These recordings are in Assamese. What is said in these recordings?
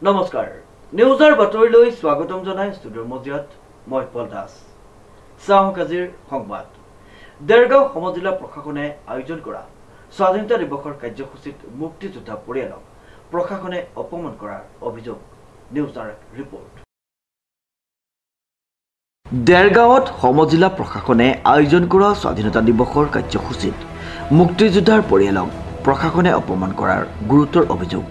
নমস্কাৰ নিউজৰ বাতৰিলৈ স্বাগতম জনাই ষ্টুডিঅ'ৰ মজিয়াত মই পল দাস চাওক আজিৰ সংবাদ দেৰগাঁও সমজিলা প্ৰশাসনে আয়োজন কৰা স্বাধীনতা দিৱসৰ কাৰ্যসূচীত মুক্তিযোদ্ধা পৰিয়ালক প্ৰশাসনে অপমান কৰাৰ অভিযোগ নিউজৰ ৰিপৰ্ট দেৰগাঁৱত সমজিলা প্ৰশাসনে আয়োজন কৰা স্বাধীনতা দিৱসৰ কাৰ্যসূচীত মুক্তিযোদ্ধাৰ পৰিয়ালক প্ৰশাসনে অপমান কৰাৰ গুৰুতৰ অভিযোগ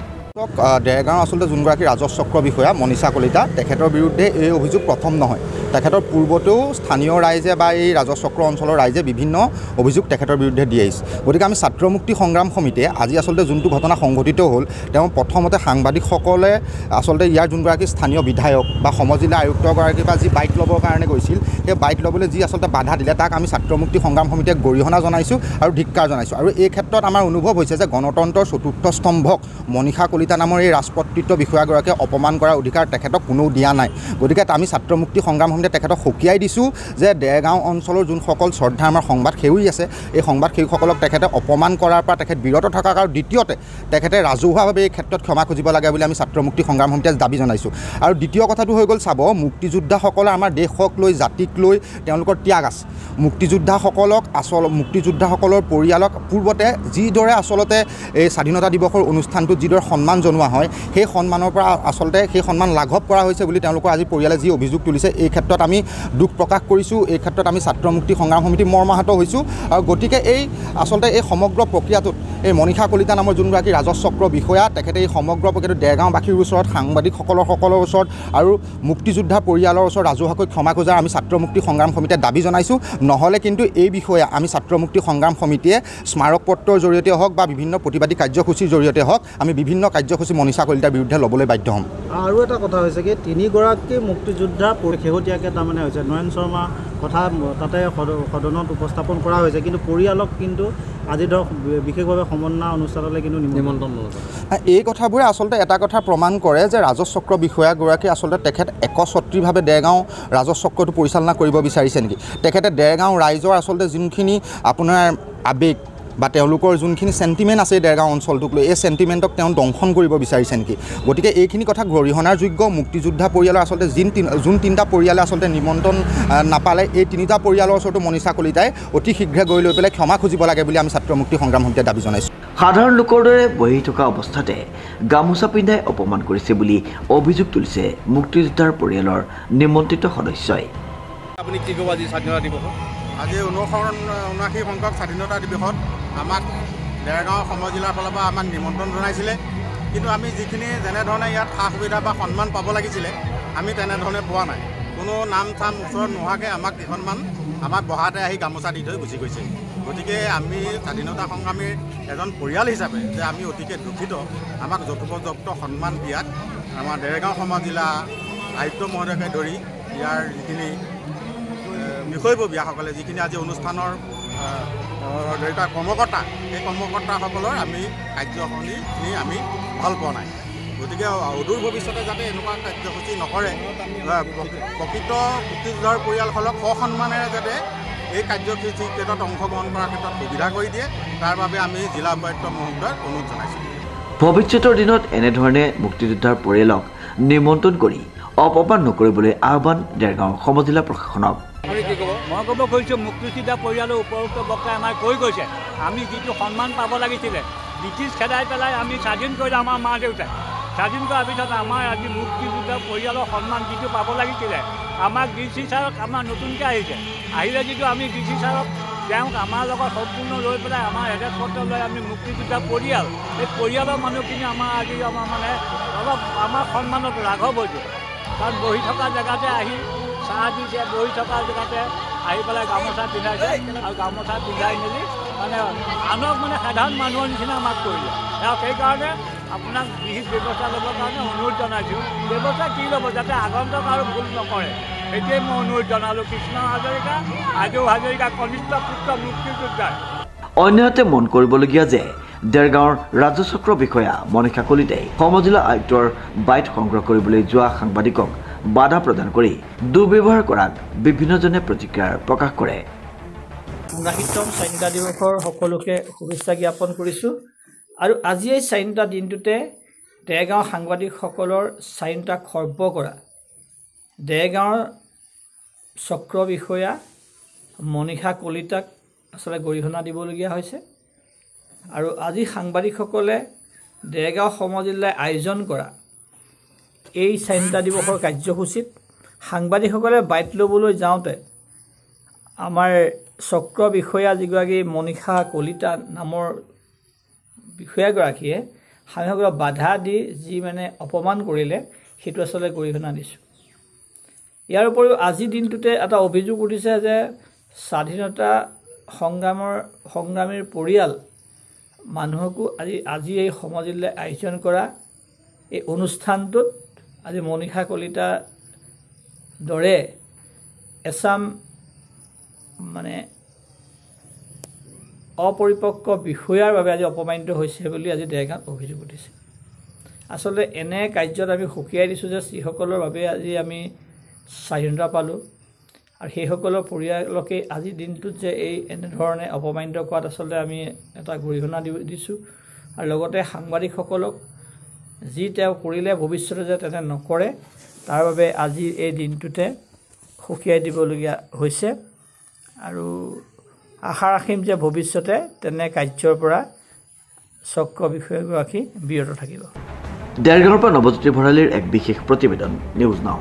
দেৰগাঁও আচলতে যোনগৰাকী ৰাজচক্ৰ বিষয়া মনীষা কলিতা তেখেতৰ বিৰুদ্ধে এই অভিযোগ প্ৰথম নহয় তেখেতৰ পূৰ্বতেও স্থানীয় ৰাইজে বা এই ৰাজচক্ৰ অঞ্চলৰ ৰাইজে বিভিন্ন অভিযোগ তেখেতৰ বিৰুদ্ধে দি আহিছে গতিকে আমি ছাত্ৰ মুক্তি সংগ্ৰাম সমিতিয়ে আজি আচলতে যোনটো ঘটনা সংঘটিত হ'ল তেওঁ প্ৰথমতে সাংবাদিকসকলে আচলতে ইয়াৰ যোনগৰাকী স্থানীয় বিধায়ক বা সমজিলা আয়ুক্তগৰাকীৰ পৰা যি বাইক ল'বৰ কাৰণে গৈছিল সেই বাইক ল'বলৈ যি আচলতে বাধা দিলে তাক আমি ছাত্ৰ মুক্তি সংগ্ৰাম সমিতিয়ে গৰিহণা জনাইছোঁ আৰু ধিক্কাৰ জনাইছোঁ আৰু এই ক্ষেত্ৰত আমাৰ অনুভৱ হৈছে যে গণতন্ত্ৰৰ চতুৰ্থ স্তম্ভক মনীষা কলিতা নামৰ এই ৰাজপত্ৰিত বিষয়াগৰাকীয়ে অপমান কৰাৰ অধিকাৰ তেখেতক কোনেও দিয়া নাই গতিকে আমি ছাত্ৰ মুক্তি সংগ্ৰাম সমিতিয়ে তেখেতক সকীয়াই দিছোঁ যে দেৰগাঁও অঞ্চলৰ যোনসকল শ্ৰদ্ধা আমাৰ সংবাদ সেৱী আছে এই সংবাদ সেৱীসকলক তেখেতে অপমান কৰাৰ পৰা তেখেত বিৰত থকা আৰু দ্বিতীয়তে তেখেতে ৰাজহুৱাভাৱে এই ক্ষেত্ৰত ক্ষমা খুজিব লাগে বুলি আমি ছাত্ৰ মুক্তি সংগ্ৰাম সমিতিয়ে দাবী জনাইছোঁ আৰু দ্বিতীয় কথাটো হৈ গ'ল চাব মুক্তিযোদ্ধাসকলে আমাৰ দেশক লৈ জাতিক লৈ তেওঁলোকৰ ত্যাগ আছে মুক্তিযোদ্ধাসকলৰ পৰিয়ালক পূৰ্বতে যিদৰে আচলতে এই স্বাধীনতা দিৱসৰ অনুষ্ঠানটোত যিদৰে সন্মান জনোৱা হয় সেই সন্মানৰ পৰা আচলতে সেই সন্মান লাঘৱ কৰা হৈছে বুলি তেওঁলোকৰ আজি পৰিয়ালে যি অভিযোগ তুলিছে এই ক্ষেত্ৰত আমি দুখ প্ৰকাশ কৰিছোঁ এই ক্ষেত্ৰত আমি ছাত্ৰ মুক্তি সংগ্ৰাম সমিতি মৰ্মাহত হৈছোঁ আৰু গতিকে আচলতে এই সমগ্ৰ প্ৰক্ৰিয়াটোত এই মনীষা কলিতা নামৰ যোনগৰাকী ৰাজচক্ৰ বিষয়া তেখেতে এই সমগ্ৰ প্ৰক্ৰিয়াটোত দেৰগাঁওবাসীৰ ওচৰত সাংবাদিকসকলৰ ওচৰত আৰু মুক্তিযোদ্ধা পৰিয়ালৰ ওচৰত ৰাজহুৱাকৈ ক্ষমা খোজাৰ আমি ছাত্ৰ মুক্তি সংগ্ৰাম সমিতিয়ে দাবী জনাইছোঁ নহ'লে কিন্তু এই বিষয়ে আমি ছাত্ৰ মুক্তি সংগ্ৰাম সমিতিয়ে স্মাৰক পত্ৰৰ জৰিয়তে হওক বা বিভিন্ন প্ৰতিবাদী কাৰ্যসূচীৰ জৰিয়তে হওক আমি বিভিন্ন কাৰ্যসূচী মনীষা কলিতাৰ বিৰুদ্ধে ল'বলৈ বাধ্য হ'ম আৰু এটা কথা হৈছে কি তিনিগৰাকী মুক্তিযোদ্ধা শেহতীয়াকৈ তাৰমানে হৈছে নয়ন শৰ্মা কথা তাতে সদনত উপস্থাপন কৰা হৈছে কিন্তু পৰিয়ালক কিন্তু আজি ধৰক বিশেষভাৱে সমন্বয় অনুষ্ঠানলৈ কিন্তু নিমন্ত্ৰণ নল'ব এই কথাবোৰে আচলতে এটা কথা প্ৰমাণ কৰে যে ৰাজচক্ৰ বিষয়াগৰাকী আচলতে তেখেত একছত্ৰীভাৱে দেৰগাঁও ৰাজচক্ৰটো পৰিচালনা কৰিব বিচাৰিছে নেকি তেখেতে দেৰগাঁও ৰাইজৰ আচলতে যোনখিনি আপোনাৰ আৱেগ বা তেওঁলোকৰ যোনখিনি চেণ্টিমেণ্ট আছে দেৰগাঁও অঞ্চলটোক লৈ এই চেণ্টিমেণ্টক তেওঁ দংশন কৰিব বিচাৰিছে নেকি গতিকে এইখিনি কথা গৰিহণাৰ যোগ্য মুক্তিযোদ্ধা পৰিয়ালৰ আচলতে যোন তিনিটা পৰিয়ালে আচলতে নিমন্ত্ৰণ নাপালে এই তিনিটা পৰিয়ালৰ ওচৰতো মনীষা কলিতাই অতি শীঘ্ৰে গৈ লৈ পেলাই ক্ষমা খুজিব লাগে বুলি আমি ছাত্ৰ মুক্তি সংগ্ৰাম সমিতিয়ে দাবী জনাইছোঁ সাধাৰণ লোকৰ দৰে বহি থকা অৱস্থাতে গামোচা পিন্ধাই অপমান কৰিছে বুলি অভিযোগ তুলিছে মুক্তিযোদ্ধাৰ পৰিয়ালৰ নিমন্ত্ৰিত সদস্যই আপুনি কি ক'ব আজি স্বাধীনতা দিৱসত আজি 79 সংখ্যক স্বাধীনতা দিৱসত আমাক দেৰগাঁও সমজিলাৰ ফালৰ পৰা আমাক নিমন্ত্ৰণ জনাইছিলে কিন্তু আমি যিখিনি যেনেধৰণে ইয়াত সা সুবিধা বা সন্মান পাব লাগিছিলে আমি তেনেধৰণে পোৱা নাই কোনো নাম চাম ওচৰত নোহোৱাকৈ আমাক কেইখনমান আমাক বহাতে আহি গামোচা দি থৈ গুচি গৈছে গতিকে আমি স্বাধীনতা সংগ্ৰামীৰ এজন পৰিয়াল হিচাপে যে আমি অতিকে দুখিত আমাক যথোপযুক্ত সন্মান দিয়াত আমাৰ দেৰগাঁও সমজিলা আয়ুক্ত মহোদয়কে ধৰি ইয়াৰ যিখিনি বিষয়ববীয়াসকলে যিখিনি আজি অনুষ্ঠানৰ কৰ্মকৰ্তা সেই কৰ্মকৰ্তাসকলৰ আমি কাৰ্যসূচী আমি ভাল পোৱা নাই গতিকে অদূৰ ভৱিষ্যতে যাতে এনেকুৱা কাৰ্যসূচী নকৰে প্ৰকৃত মুক্তিযোদ্ধাৰ পৰিয়ালসকলক সসন্মানেৰে যাতে এই কাৰ্যসূচী ক্ষেত্ৰত অংশগ্ৰহণ কৰাৰ ক্ষেত্ৰত সুবিধা কৰি দিয়ে তাৰ বাবে আমি জিলা উপায়ুক্ত মহোদয়ক অনুৰোধ জনাইছোঁ ভৱিষ্যতৰ দিনত এনেধৰণে মুক্তিযোদ্ধাৰ পৰিয়ালক নিমন্ত্ৰণ কৰি অপমান নকৰিবলৈ আহ্বান দেৰগাঁও সমজিলা প্ৰশাসনক মই ক'ব খুজিছোঁ মুক্তিযোদ্ধা পৰিয়ালৰ উপযুক্ত বক্তাই আমাৰ কৈ গৈছে আমি যিটো সন্মান পাব লাগিছিলে ব্ৰিটিছ খেদাই পেলাই আমি স্বাধীন কৰিলে আমাৰ মা দেউতাই স্বাধীন কৰাৰ পিছত আমাৰ আজি মুক্তিযোদ্ধা পৰিয়ালৰ সন্মান যিটো পাব লাগিছিলে আমাক ডি চি ছাৰক আমাৰ নতুনকৈ আহিলে যিটো আমি ডি চি ছাৰক তেওঁক আমাৰ লগত সম্পূৰ্ণ লৈ পেলাই আমাৰ এড্ৰেছ পত্ৰ লৈ আমি মুক্তিযোদ্ধা পৰিয়াল এই পৰিয়ালৰ মানুহখিনি আমাৰ আজি আমাৰ মানে অলপ আমাৰ সন্মানত লাঘৱ হৈছে কাৰণ বহি থকা জেগাতে আহি চাহ দিছে বহি থকা জেগাতে আহি পেলাই গামোচা পিন্ধাইছে আৰু গামোচা পিন্ধাই মেলি মানে আনক মানে সাধাৰণ মানুহৰ নিচিনা আমাক কৰিলে আৰু সেইকাৰণে আপোনাক বিশেষ ব্যৱস্থা ল'বৰ কাৰণে অনুৰোধ জনাইছোঁ ব্যৱস্থা কি ল'ব যাতে আগন্তুক আৰু ভুল নকৰে সেইটোৱে মই অনুৰোধ জনালোঁ কৃষ্ণ হাজৰিকা আজৌ হাজৰিকা কনিষ্ঠ পুত্ৰ মুক্তিযোদ্ধাৰ অন্যহাতে মন কৰিবলগীয়া যে দেৰগাঁৱৰ ৰাজচক্ৰ বিষয়া মনীষা কলিতাই সমজিলা আয়ুক্তৰ বাইট সংগ্ৰহ কৰিবলৈ যোৱা সাংবাদিকক বাধা প্ৰদান কৰি দুৰ্ব্যৱহাৰ কৰাত বিভিন্নজনে প্ৰতিক্ৰিয়া প্ৰকাশ কৰে 79তম স্বাধীনতা দিৱসৰ সকলোকে শুভেচ্ছা জ্ঞাপন কৰিছোঁ আৰু আজি এই স্বাধীনতা দিনটোতে দেৰগাঁও সাংবাদিকসকলৰ স্বাধীনতা খৰ্ব কৰা দেৰগাঁৱৰ চক্ৰ বিষয়া মনীষা কলিতাক আচলতে গৰিহণা দিবলগীয়া হৈছে। আৰু আজি সাংবাদিকসকলে দেৰগাঁও সমজিল্লাই আয়োজন কৰা এই স্বাধীনতা দিৱসৰ কাৰ্যসূচীত সাংবাদিকসকলে বাইট ল'বলৈ যাওঁতে আমাৰ চক্ৰ বিষয়া যিগৰাকী মনীষা কলিতা নামৰ বিষয়াগৰাকীয়ে সাংবাদিকসকলক বাধা দি যি অপমান কৰিলে সেইটো আচলতে গৰিহণা দিছোঁ। ইয়াৰ উপৰিও আজিৰ দিনটোতে এটা অভিযোগ উঠিছে যে স্বাধীনতা সংগ্ৰামীৰ পৰিয়াল মানুহকো আজি এই সমজিল্লাই আয়োজন কৰা এই অনুষ্ঠানটোত আজি মনীষা কলিতাৰ দৰে এছাম অপৰিপক্ক বিষয়াৰ বাবে আজি অপমানিত হৈছে বুলি আজি দেৰগাঁৱত অভিযোগ উঠিছে। আচলতে এনে কাৰ্যত আমি সকীয়াই দিছোঁ যে যিসকলৰ বাবে আজি আমি স্বাধীনতা পালোঁ আৰু সেইসকলৰ পৰিয়ালকে আজিৰ দিনটোত যে এনেধৰণে অপমানিত কৰাত আচলতে আমি এটা গৰিহণা দিছোঁ। আৰু লগতে সাংবাদিকসকলক যি তেওঁ কৰিলে ভৱিষ্যতে যে তেনে নকৰে তাৰ বাবে আজি এই দিনটোতে সকীয়াই দিবলগীয়া হৈছে। আৰু আশা ৰাখিম যে ভৱিষ্যতে তেনে কাৰ্যৰ পৰা চক্ৰ বিষয়াগৰাকী বিৰত থাকিব। দেৰগাঁৱৰ পৰা নৱজ্যোতি ভৰালীৰ এক বিশেষ প্ৰতিবেদন নিউজ নাও।